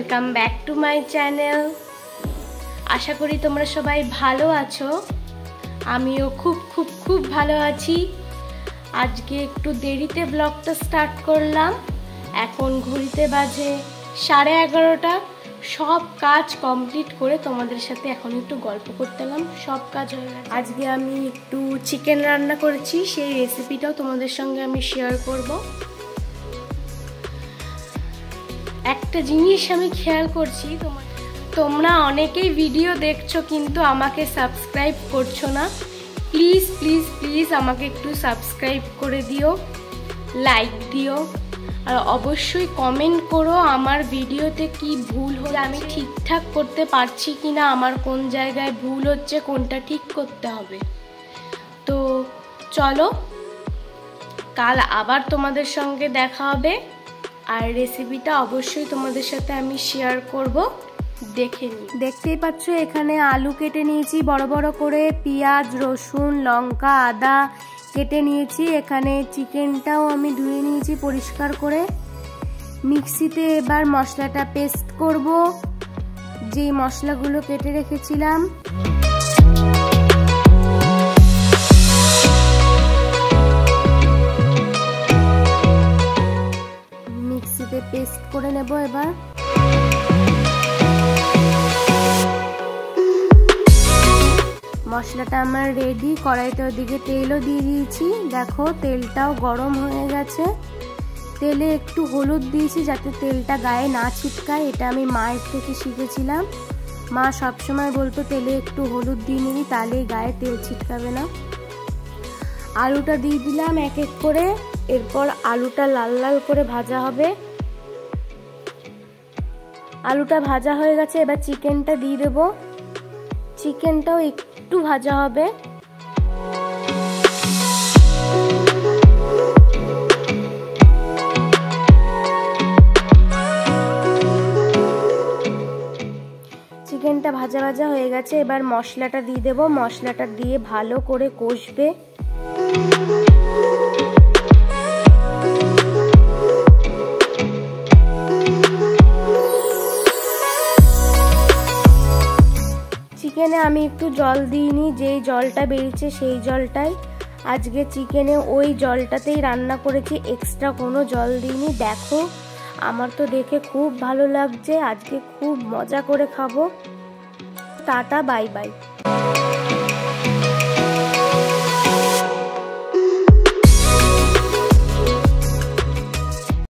Welcome back to my channel. আশা করি তোমরা সবাই ভালো আছো। আমিও খুব ভালো আছি। আজকে একটু দেরিতে ব্লগটা স্টার্ট করলাম। এখন ঘড়িতে বাজে 11:30। সব কাজ কমপ্লিট করে তোমাদের সাথে এখন একটু গল্প করতে এলাম। সব কাজ হয়ে গেছে। আজকে আমি একটু চিকেন রান্না করেছি, সেই রেসিপিটাও তোমাদের সঙ্গে আমি শেয়ার করব। একটা জিনিস আমি খেয়াল করছি, তোমরা অনেকেই ভিডিও দেখছো কিন্তু আমাকে সাবস্ক্রাইব করছো না। প্লিজ প্লিজ প্লিজ আমাকে একটু সাবস্ক্রাইব করে দিও, লাইক দিও, আর অবশ্যই কমেন্ট করো আমার ভিডিওতে কি ভুল হলে আমি ঠিকঠাক করতে পারছি কিনা, আমার কোন জায়গায় ভুল হচ্ছে, কোনটা ঠিক করতে হবে। তো চলো, কাল আবার তোমাদের সঙ্গে দেখা হবে, আর রেসিপিটা অবশ্যই তোমাদের সাথে আমি শেয়ার করব। দেখে নিই। দেখতেই পাচ্ছ এখানে আলু কেটে নিয়েছি বড় বড় করে, পেঁয়াজ, রসুন, লঙ্কা, আদা কেটে নিয়েছি। এখানে চিকেনটাও আমি ধুয়ে নিয়েছি পরিষ্কার করে। মিক্সিতে এবার মশলাটা পেস্ট করব, যে মশলাগুলো কেটে রেখেছিলাম। মিক্সিতে পেস্ট করে নেব এবার। মশলাটা আমার রেডি। কড়াইতে ওদিকে তেলও দিয়ে দিয়েছি। দেখো তেলটাও গরম হয়ে গেছে। তেলে একটু হলুদ দিয়েছি যাতে তেলটা গায়ে না ছিটকায়। এটা আমি মায়ের থেকে শিখেছিলাম। মা সবসময় বলতো তেলে একটু হলুদ দিয়ে নিবি, তাহলে গায়ে তেল ছিটকাবে না। আলুটা দিয়ে দিলাম এক এক করে। এরপর আলুটা লাল লাল করে ভাজা হবে। আলুটা ভাজা হয়ে গেছে, এবার চিকেনটা দিয়ে দেবো। চিকেনটাও একটু ভাজা হবে। চিকেনটা ভাজা ভাজা হয়ে গেছে, এবার মশলাটা দিয়ে দেবো। মশলাটা দিয়ে ভালো করে কষবে। চিকেনে আমি একটু জল দিইনি, যেই জলটা বেরিয়েছে সেই জলটাই। আজকে চিকেনে ওই জলটাতেই রান্না করেছি, এক্সট্রা কোনো জল দিইনি। দেখো আমার তো দেখে খুব ভালো লাগছে। আজকে খুব মজা করে খাবো। Tata, bye bye.